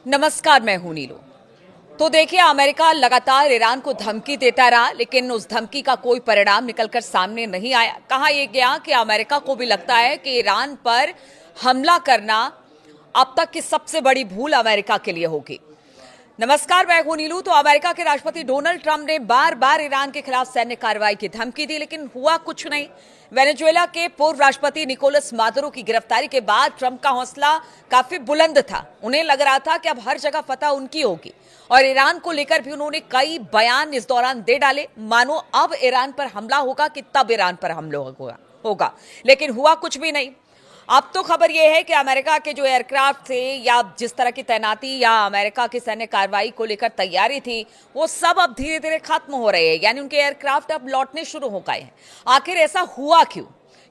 नमस्कार, मैं हूं नीलू। तो देखिए, अमेरिका लगातार ईरान को धमकी देता रहा, लेकिन उस धमकी का कोई परिणाम निकलकर सामने नहीं आया। कहा यह गया कि अमेरिका को भी लगता है कि ईरान पर हमला करना अब तक की सबसे बड़ी भूल अमेरिका के लिए होगी। नमस्कार, मैं हूं नीलू। तो अमेरिका के राष्ट्रपति डोनाल्ड ट्रंप ने बार बार ईरान के खिलाफ सैन्य कार्रवाई की धमकी दी, लेकिन हुआ कुछ नहीं। वेनेजुएला के पूर्व राष्ट्रपति निकोलस मादुरो की गिरफ्तारी के बाद ट्रंप का हौसला काफी बुलंद था। उन्हें लग रहा था कि अब हर जगह फतह उनकी होगी, और ईरान को लेकर भी उन्होंने कई बयान इस दौरान दे डाले, मानो अब ईरान पर हमला होगा कि तब ईरान पर हमला होगा। लेकिन हुआ कुछ भी नहीं। अब तो खबर यह है कि अमेरिका के जो एयरक्राफ्ट थे या जिस तरह की तैनाती या अमेरिका की सैन्य कार्रवाई को लेकर तैयारी थी, वो सब अब धीरे धीरे खत्म हो रहे हैं। यानी उनके एयरक्राफ्ट अब लौटने शुरू हो गए हैं। आखिर ऐसा हुआ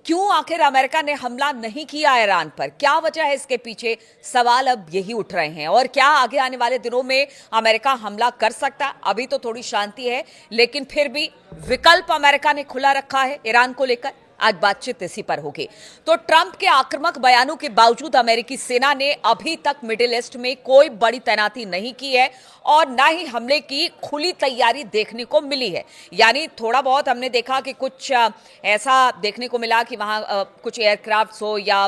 क्यों आखिर अमेरिका ने हमला नहीं किया ईरान पर? क्या वजह है इसके पीछे? सवाल अब यही उठ रहे हैं। और क्या आगे आने वाले दिनों में अमेरिका हमला कर सकता? अभी तो थोड़ी शांति है, लेकिन फिर भी विकल्प अमेरिका ने खुला रखा है ईरान को लेकर। आज बातचीत इसी पर होगी। तो ट्रंप के आक्रामक बयानों के बावजूद अमेरिकी सेना ने अभी तक मिडिल ईस्ट में कोई बड़ी तैनाती नहीं की है, और ना ही हमले की खुली तैयारी देखने को मिली है। यानी थोड़ा बहुत हमने देखा कि कुछ ऐसा देखने को मिला कि वहां कुछ एयरक्राफ्ट हो या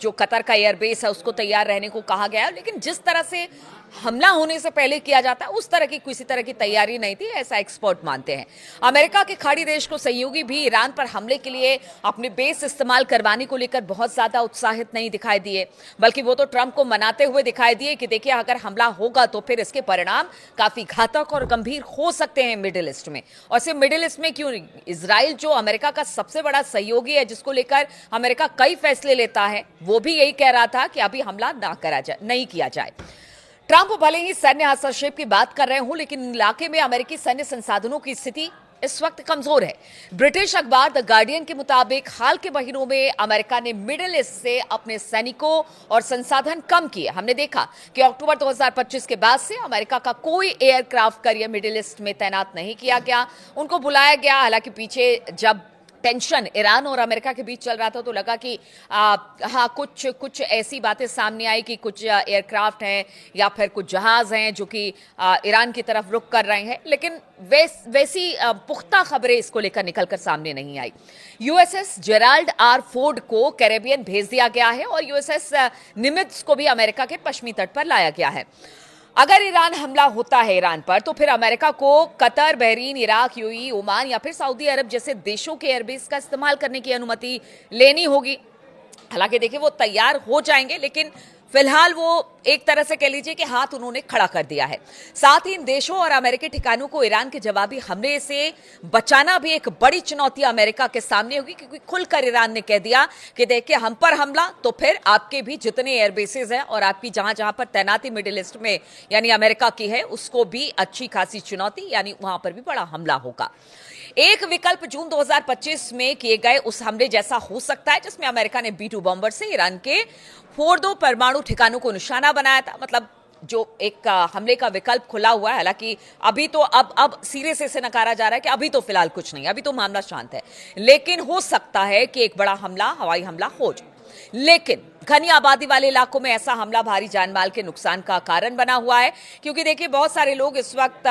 जो कतर का एयरबेस है उसको तैयार रहने को कहा गया है, लेकिन जिस तरह से हमला होने से पहले किया जाता है उस तरह की किसी तरह की तैयारी नहीं थी, ऐसा एक्सपर्ट मानते हैं। अमेरिका के खाड़ी देश को सहयोगी भी ईरान पर हमले के लिए अपने बेस इस्तेमाल करवाने को लेकर बहुत ज्यादा उत्साहित नहीं दिखाई दिए, बल्कि वो तो ट्रंप को मनाते हुए दिखाई दिए कि देखिए, अगर हमला होगा तो फिर इसके परिणाम काफी घातक और गंभीर हो सकते हैं मिडिल ईस्ट में। और सिर्फ मिडिल ईस्ट में क्यों, इजराइल जो अमेरिका का सबसे बड़ा सहयोगी है, जिसको लेकर अमेरिका कई फैसले लेता है, वो भी यही कह रहा था कि अभी हमला नहीं किया जाए। ट्रंप भले ही सैन्य हस्तक्षेप की बात कर रहे हों, लेकिन इलाके में अमेरिकी सैन्य संसाधनों की स्थिति इस वक्त कमजोर है। ब्रिटिश अखबार द गार्डियन के मुताबिक हाल के महीनों में अमेरिका ने मिडिल ईस्ट से अपने सैनिकों और संसाधन कम किए। हमने देखा कि अक्टूबर 2025 के बाद से अमेरिका का कोई एयरक्राफ्ट कैरियर मिडिल ईस्ट में तैनात नहीं किया गया, उनको बुलाया गया। हालांकि पीछे जब टेंशन ईरान और अमेरिका के बीच चल रहा था तो लगा कि हाँ, कुछ ऐसी बातें सामने आई कि कुछ एयरक्राफ्ट हैं या फिर कुछ जहाज हैं जो कि ईरान की तरफ रुख कर रहे हैं, लेकिन वैसी पुख्ता खबरें इसको लेकर निकलकर सामने नहीं आई। यूएसएस जेराल्ड आर फोर्ड को कैरेबियन भेज दिया गया है और यूएसएस निमित्ज को भी अमेरिका के पश्चिमी तट पर लाया गया है। अगर ईरान हमला होता है ईरान पर, तो फिर अमेरिका को Qatar, Bahrain, Iraq, UAE, Oman या फिर सऊदी अरब जैसे देशों के एयरबेस का इस्तेमाल करने की अनुमति लेनी होगी। हालांकि देखिए, वो तैयार हो जाएंगे, लेकिन फिलहाल वो एक तरह से कह लीजिए कि हाथ उन्होंने खड़ा कर दिया है। साथ ही इन देशों और अमेरिकी ठिकानों को ईरान के जवाबी हमले से बचाना भी एक बड़ी चुनौती अमेरिका के सामने होगी, क्योंकि खुलकर ईरान ने कह दिया कि देखिए, हम पर हमला तो फिर आपके भी जितने एयरबेसेस हैं और आपकी जहां जहां पर तैनाती मिडिल ईस्ट में यानी अमेरिका की है, उसको भी अच्छी खासी चुनौती, यानी वहां पर भी बड़ा हमला होगा। एक विकल्प जून 2025 में किए गए उस हमले जैसा हो सकता है, जिसमें अमेरिका ने B-2 बॉम्बर से ईरान के फोर्दो परमाणु ठिकानों को निशाना बनाया था। मतलब जो एक हमले का विकल्प खुला हुआ है। हालांकि अभी तो अब सिरे से नकारा जा रहा है कि अभी तो फिलहाल कुछ नहीं, अभी तो मामला शांत है, लेकिन हो सकता है कि एक बड़ा हमला, हवाई हमला हो जाए। लेकिन घनी आबादी वाले इलाकों में ऐसा हमला भारी जानमाल के नुकसान का कारण बना हुआ है, क्योंकि देखिए, बहुत सारे लोग इस वक्त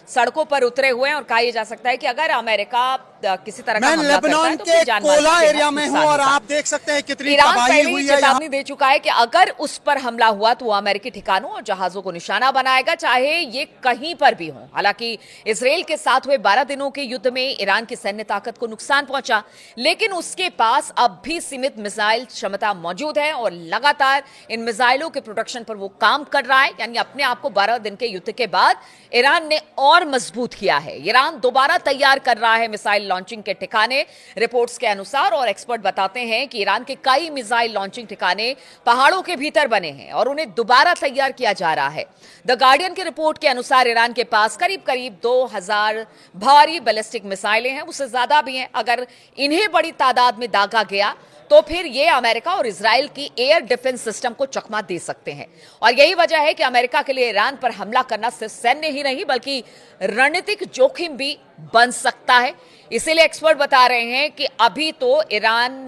सड़कों पर उतरे हुए हैं और कहा जा सकता है कि अगर अमेरिका किसी तरह का हमला करता है तो फिर जानमाल कोला एरिया में हूं और आप देख सकते हैं कितनी तबाही हुई है। चेतावनी दे चुका है कि अगर उस पर हमला हुआ तो वो अमेरिकी ठिकानों और जहाजों को निशाना बनाएगा, चाहे ये कहीं पर भी हो। हालांकि इजराइल के साथ हुए 12 दिनों के युद्ध में ईरान की सैन्य ताकत को नुकसान पहुंचा, लेकिन उसके पास अब भी सीमित मिसाइल क्षमता मौजूद है और लगातार इन मिसाइलों के प्रोडक्शन पर वो काम कर रहा है। यानी अपने आप को 12 दिन के युद्ध के बाद ईरान ने और मजबूत किया है। ईरान दोबारा तैयार कर रहा है मिसाइल लॉन्चिंग के ठिकाने, रिपोर्ट्स के अनुसार, और एक्सपर्ट बताते हैं कि ईरान के कई मिसाइल लॉन्चिंग ठिकाने पहाड़ों के भीतर बने हैं और उन्हें दोबारा तैयार किया जा रहा है। द गार्डियन की रिपोर्ट के अनुसार ईरान के पास करीब करीब 2000 भारी बैलिस्टिक मिसाइलें हैं, उससे ज्यादा भी हैं। अगर इन्हें बड़ी तादाद में दागा गया तो फिर ये अमेरिका और इजराइल की एयर डिफेंस सिस्टम को चकमा दे सकते हैं। और यही वजह है कि अमेरिका के लिए ईरान पर हमला करना सिर्फ सैन्य ही नहीं बल्कि रणनीतिक जोखिम भी बन सकता है। इसीलिए एक्सपर्ट बता रहे हैं कि अभी तो ईरान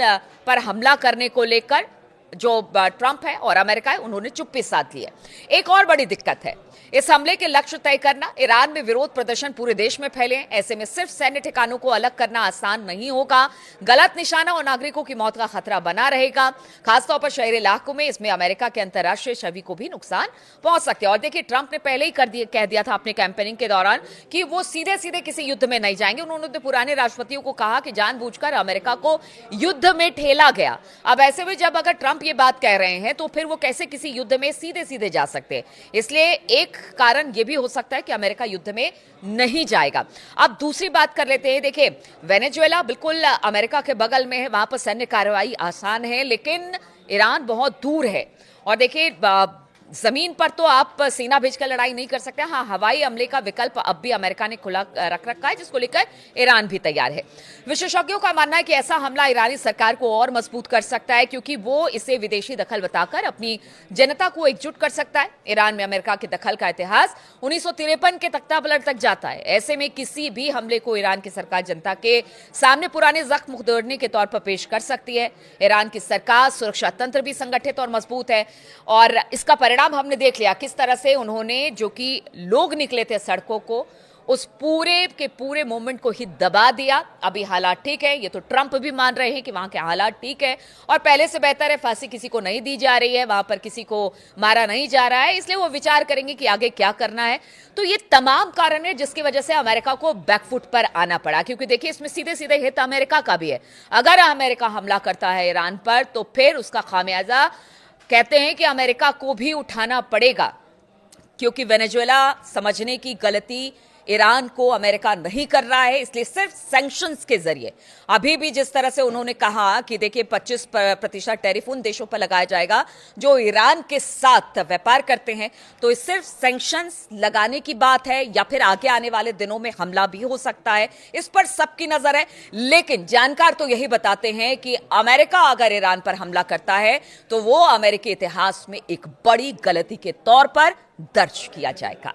पर हमला करने को लेकर जो ट्रंप है और अमेरिका है उन्होंने चुप्पी साध ली है। एक और बड़ी दिक्कत है, इस हमले के लक्ष्य तय करना। ईरान में विरोध प्रदर्शन पूरे देश में फैले हैं, ऐसे में सिर्फ सैन्य ठिकानों को अलग करना आसान नहीं होगा। गलत निशाना और नागरिकों की मौत का खतरा बना रहेगा, खासतौर पर शहरी इलाकों में। इसमें अमेरिका के अंतर्राष्ट्रीय छवि को भी नुकसान पहुंच सकते हैं। और देखिए, ट्रंप ने पहले ही कह दिया था अपने कैंपेनिंग के दौरान कि वो सीधे सीधे किसी युद्ध में नहीं जाएंगे। उन्होंने पुराने राष्ट्रपतियों को कहा कि जानबूझकर अमेरिका को युद्ध में ठेला गया। अब ऐसे में जब अगर ट्रंप ये बात कह रहे हैं तो फिर वो कैसे किसी युद्ध में सीधे सीधे जा सकते हैं। इसलिए एक कारण यह भी हो सकता है कि अमेरिका युद्ध में नहीं जाएगा। अब दूसरी बात कर लेते हैं। देखिए, वेनेजुएला बिल्कुल अमेरिका के बगल में है, वहां पर सैन्य कार्रवाई आसान है, लेकिन ईरान बहुत दूर है। और देखिए, जमीन पर तो आप सेना भेजकर लड़ाई नहीं कर सकते। हाँ, हवाई हमले का विकल्प अब भी अमेरिका ने खुला रख रखा है, जिसको लेकर ईरान भी तैयार है। विशेषज्ञों का मानना है कि ऐसा हमला ईरानी सरकार को और मजबूत कर सकता है, क्योंकि वो इसे विदेशी दखल बताकर अपनी जनता को एकजुट कर सकता है। ईरान में अमेरिका के दखल का इतिहास 1953 के तख्तापलट तक जाता है। ऐसे में किसी भी हमले को ईरान की सरकार जनता के सामने पुराने जख्म उधेड़ने के तौर पर पेश कर सकती है। ईरान की सरकार सुरक्षा तंत्र भी संगठित और मजबूत है, और इसका परिणाम हमने देख लिया किस तरह से उन्होंने, जो कि लोग निकले थे सड़कों को, उस पूरे के पूरे मूवमेंट को ही दबा दिया। अभी हालात ठीक है, ये तो ट्रंप भी मान रहे हैं कि वहां के हालात ठीक है और पहले से बेहतर है। फांसी किसी को नहीं दी जा रही है, वहां पर किसी को मारा नहीं जा रहा है, इसलिए वो विचार करेंगे कि आगे क्या करना है। तो ये तमाम कारण है जिसकी वजह से अमेरिका को बैकफुट पर आना पड़ा, क्योंकि देखिए, इसमें सीधे सीधे हित अमेरिका का भी है। अगर अमेरिका हमला करता है ईरान पर तो फिर उसका खामियाजा कहते हैं कि अमेरिका को भी उठाना पड़ेगा, क्योंकि वेनेजुएला समझने की गलती ईरान को अमेरिका नहीं कर रहा है। इसलिए सिर्फ सैंक्शंस के जरिए, अभी भी जिस तरह से उन्होंने कहा कि देखिए 25% टैरिफ उन देशों पर लगाया जाएगा जो ईरान के साथ व्यापार करते हैं, तो सिर्फ सैंक्शंस लगाने की बात है या फिर आगे आने वाले दिनों में हमला भी हो सकता है, इस पर सबकी नजर है। लेकिन जानकार तो यही बताते हैं कि अमेरिका अगर ईरान पर हमला करता है तो वो अमेरिकी इतिहास में एक बड़ी गलती के तौर पर दर्ज किया जाएगा।